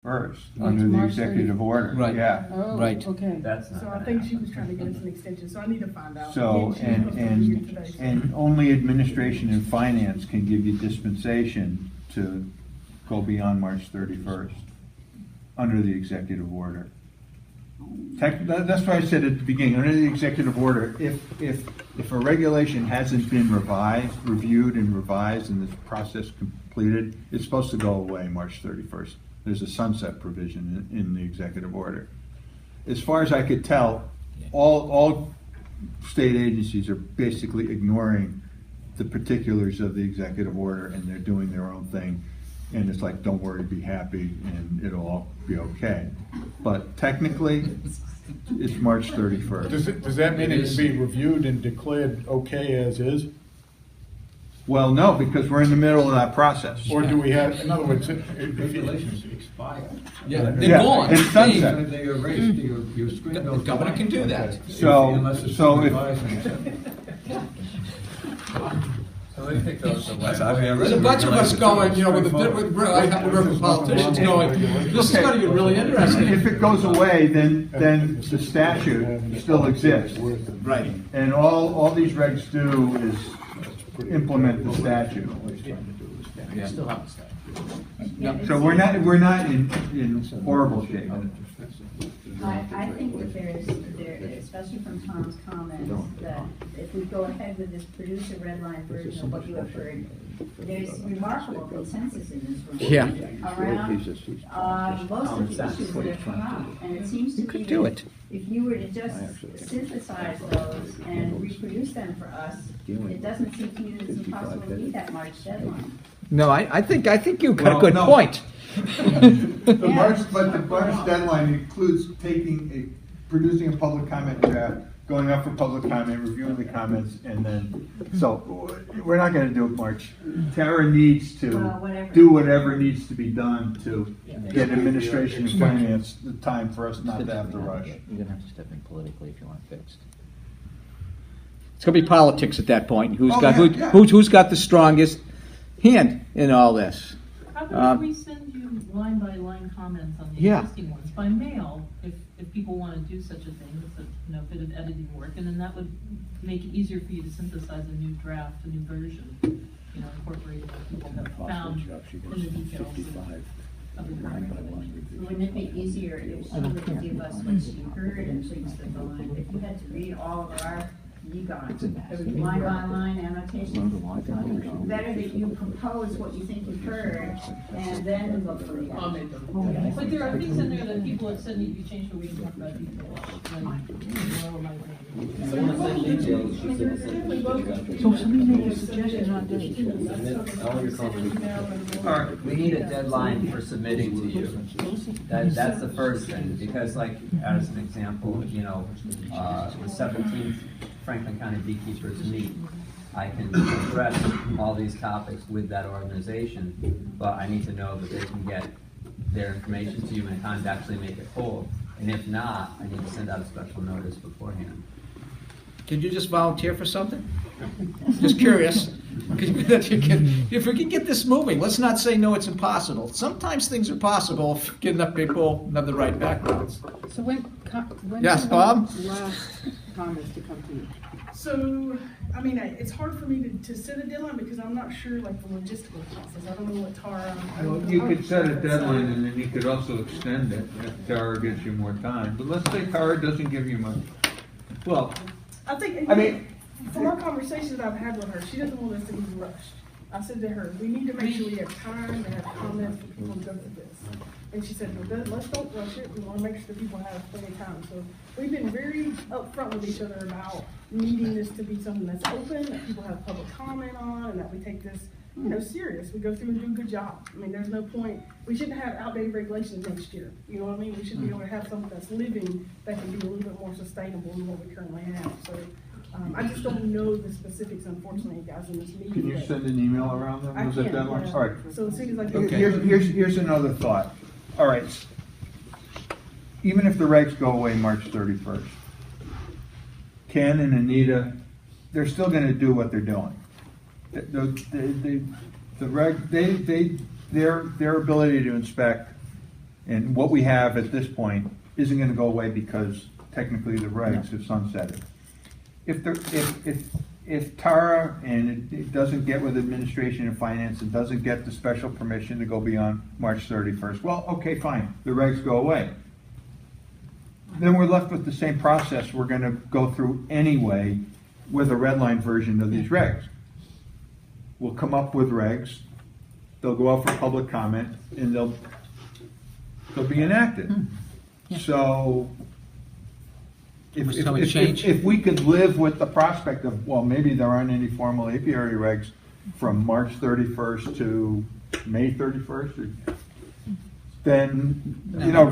first, Oh, under to the March executive 30th. order. Right. Yeah. Oh, Right. okay. That's not So I gonna think she happen. was trying to get us an extension, so I need to find out. So, Maybe she was supposed to be here today, so- and only administration and finance can give you dispensation to go beyond March 31st, under the executive order. That's why I said at the beginning, under the executive order, if a regulation hasn't been reviewed and revised and this process completed, it's supposed to go away March 31st. There's a sunset provision in the executive order. As far as I could tell, all state agencies are basically ignoring the particulars of the executive order, and they're doing their own thing. And it's like, don't worry, be happy, and it'll all be okay. But technically, it's March 31st. Does that mean it can be reviewed and declared okay as is? Well, no, because we're in the middle of that process. Or do we have, in other words, Regulations expire. Yeah, they're Yeah, gone. it's sunset. They erased your screen. The governor can do that. Unless it's So if- revised. So they think those are less. There's a bunch of us going, you know, I have to work with politicians going, this is gonna be really interesting. If it goes away, then the statute still exists. Right. And all these regs do is implement the statute. Yeah. Still have to stay. So we're not in horrible shape. I think that there, especially from Tom's comments, that if we go ahead with this producer red line version of what you have heard, there's remarkable consensus in this room. Yeah. Around, most of the issues that have come up, and it seems to You me could do that it. if you were to just synthesize those and reproduce them for us, it doesn't seem to me that it's impossible to meet that March deadline. No, I think you got a Well, good no. point. The March deadline includes producing a public comment draft, going up for public comment, reviewing the comments, and then, so, we're not gonna do it March. Tara needs to Whatever. do whatever needs to be done to get administration and finance the time for us not to have to rush. You're gonna have to step in politically if you want it fixed. It's gonna be politics at that point. Oh, yeah. Who's got the strongest hand in all this? How about if we send you line by line comments on the Yeah. existing ones by mail, if people want to do such a thing, it's a bit of editing work, and then that would make it easier for you to synthesize a new draft, a new version, incorporating what people have found in the details of the regulation. Wouldn't it be easier if she would give us what she heard and things that go in? If you had to read all of our, you got line by line annotations. Better that you propose what you think you've heard and then look for the comment. But there are things in there that people have said need to be changed, but we can talk about So somebody make a suggestion on date. We need a deadline for submitting to you. That's the first thing, because like, as an example, the 17th Franklin County Beekeepers meet. I can address all these topics with that organization, but I need to know that they can get their information to you in time to actually make it whole. And if not, I need to send out a special notice beforehand. Can you just volunteer for something? Just curious. If we can get this moving, let's not say no, it's impossible. Sometimes things are possible if good enough people have the right backgrounds. So when Yes, do you Bob? want last comments to come to you? So, it's hard for me to set a deadline because I'm not sure the logistical process. I don't know what Tara. You could set a deadline and then you could also extend it if Tara gives you more time. But let's say Tara doesn't give you much. Well, I think, from our conversations I've had with her, she doesn't want us to be rushed. I said to her, we need to make sure we have time and have comments for people to go through this. And she said, well, let's don't rush it. We want to make sure that people have plenty of time. So we've been very upfront with each other about needing this to be something that's open, that people have public comment on, and that we take this, serious. We go through and do a good job. There's no point. We shouldn't have outdated regulations next year. You know what I mean? We should be able to have something that's living that can be a little bit more sustainable than what we currently have. So I just don't know the specifics, unfortunately, guys, in this meeting. can you send an email around them? I Was it can, deadline? yeah. All right. So as soon as I get Okay. Here's another thought. All right. Even if the regs go away March 31st, Ken and Anita, they're still going to do what they're doing. Their ability to inspect And what we have at this point isn't gonna go away because technically the regs have sunsetted. If Tara and it doesn't get with administration and finance, it doesn't get the special permission to go beyond March 31st, well, okay, fine, the regs go away. Then we're left with the same process we're gonna go through anyway with a red line version of these regs. We'll come up with regs, they'll go out for public comment, and they'll be enacted. So, if we could live with the prospect of, well, maybe there aren't any formal apiary regs from March 31st to May 31st, then,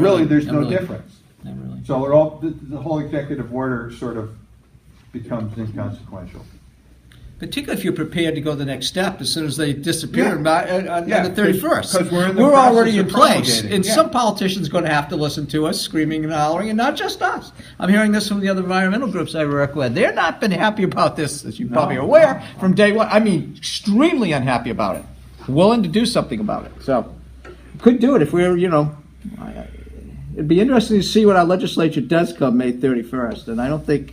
really, there's no difference. Not really. So it all, the whole executive order sort of becomes inconsequential. Particularly if you're prepared to go the next step as soon as they disappear on Yeah, the 31st. 'cause we're in the already process in of place. promulgating. And Yeah. some politician's going to have to listen to us screaming and hollering, and not just us. I'm hearing this from the other environmental groups I work with. They're not been happy about this, as you're probably aware, from day one. I mean, extremely unhappy about it. Willing to do something about it. So, could do it if we're, it'd be interesting to see what our legislature does come May 31st. And I don't think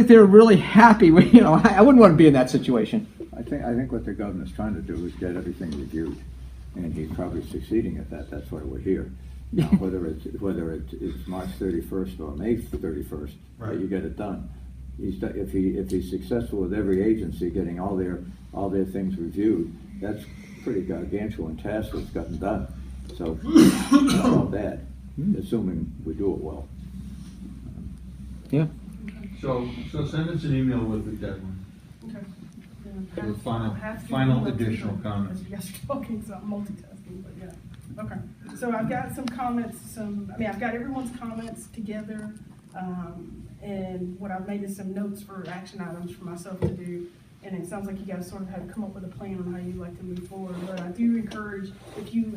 they're really happy with, I wouldn't want to be in that situation. I think what the governor's trying to do is get everything reviewed, and he's probably succeeding at that. That's why we're here. Now, whether it's March 31st or May 31st, Right. you get it done. If he's successful with every agency getting all their things reviewed, that's a pretty gargantuan task that's gotten done. So it's not all bad, assuming we do it well. Yeah. So send us an email with the deadline. Okay. With final- I'll have to final do that additional too, comments. as you guys are talking, so I'm multitasking, but yeah. Okay, so I've got some comments, I've got everyone's comments together, and what I've made is some notes for action items for myself to do. And it sounds like you guys sort of have come up with a plan on how you'd like to move forward. But I do encourage, if you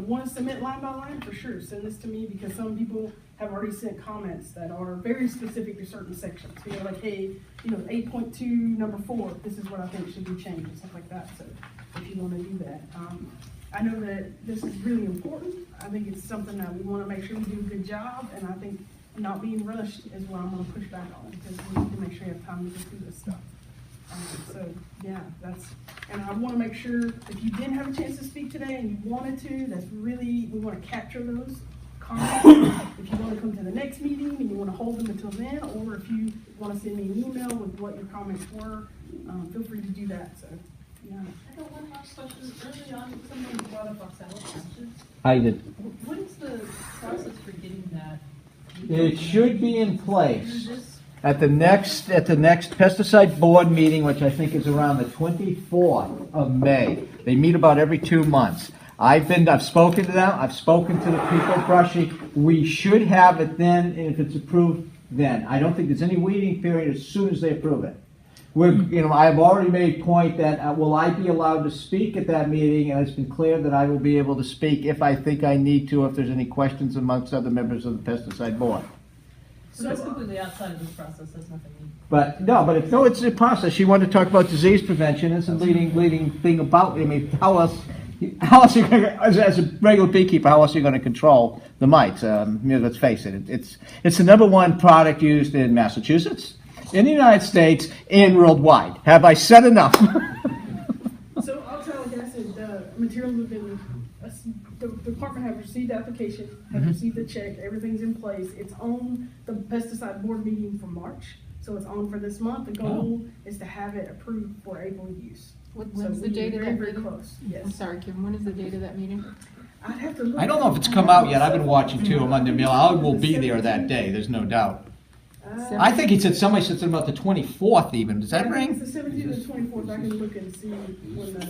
want to submit line by line, for sure, send this to me, because some people have already sent comments that are very specific to certain sections. Like, hey, 8.2, number 4, this is what I think should be changed, and stuff like that. So if you want to do that. I know that this is really important. I think it's something that we want to make sure we do a good job, and I think not being rushed is what I'm going to push back on, because we need to make sure you have time to get through this stuff. So, yeah, and I want to make sure if you didn't have a chance to speak today and you wanted to, we want to capture those comments. If you want to come to the next meeting and you want to hold them until then, or if you want to send me an email with what your comments were, feel free to do that. So, yeah. I got one last question. Early on, someone brought up oxalic acid. I did. What is the process for getting that? It should be in Do place this? at the next pesticide board meeting, which I think is around the 24th of May. They meet about every 2 months. I've spoken to them. I've spoken to the people at Brushy. We should have it then, and if it's approved, then. I don't think there's any waiting period as soon as they approve it. I've already made point that will I be allowed to speak at that meeting, and it's been clear that I will be able to speak if I think I need to, if there's any questions amongst other members of the pesticide board. So that's completely outside of this process. That's nothing new. But it's a process. She wanted to talk about disease prevention. It's a leading thing about. How else are you going to, as a regular beekeeper, how else are you going to control the mites? Let's face it. It's the number one product used in Massachusetts, in the United States, and worldwide. Have I said enough? So oxalic acid, materials have been, the department have received the application, have received the check, everything's in place. It's on the pesticide board meeting for March, so it's on for this month. The goal is to have it approved for April use. When's the date of very, that very meeting? close, I'm yes. sorry, Kim, when is the date of that meeting? I'd have to look. I don't know if it's come out yet. I've been watching too. I'm on the mail. I will be there that day. There's no doubt. I think somebody said something about the 24th even. Does that ring? It's the 17th and 24th. I can look and see when the.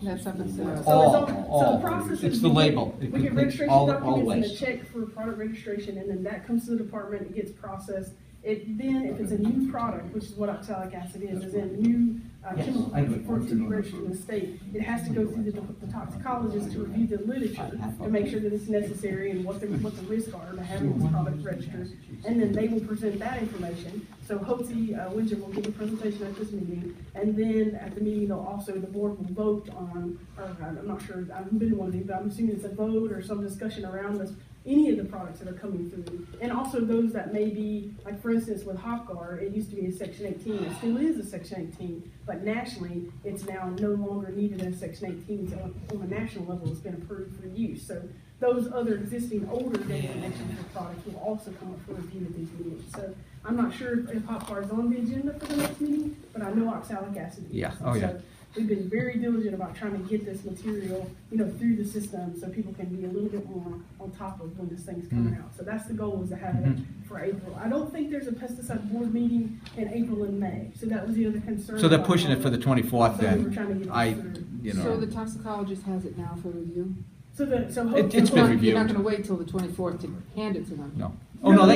That's up in the. So the process is. It's the label. We get registration All documents and a waste. check for product registration, and then that comes to the department, it gets processed. Then, if it's a new product, which is what oxalic acid is in new Yes, chemical I agree. for it to be registered in the state. It has to go through the toxicologist to review the literature to make sure that it's necessary and what the risks are to having these products registered. And then they will present that information. So hopefully, Windsor will give a presentation at this meeting, and then at the meeting, the board will vote on, or I'm not sure, I haven't been to one of these, but I'm assuming it's a vote or some discussion around this, any of the products that are coming through. And also those that may be, like for instance with Hofgar, it used to be a Section 18, it still is a Section 18, but nationally, it's now no longer needed as Section 18, so on a national level, it's been approved for use. So those other existing older designations for products will also come up for review at these meetings. So I'm not sure if Hofgar is on the agenda for the next meeting, but I know oxalic acid is. Yeah. Oh, yeah. So we've been very diligent about trying to get this material, through the system so people can be a little bit more on top of when this thing's coming out. So that's the goal, is to have it for April. I don't think there's a pesticide board meeting in April and May, so that was the other concern. So they're about pushing it for the 24th So we were trying to then. get I, this through. So the toxicologist has it now for review? So It's hopefully. been reviewed. You're not gonna wait till the 24th to hand it to them? No. Oh, no, they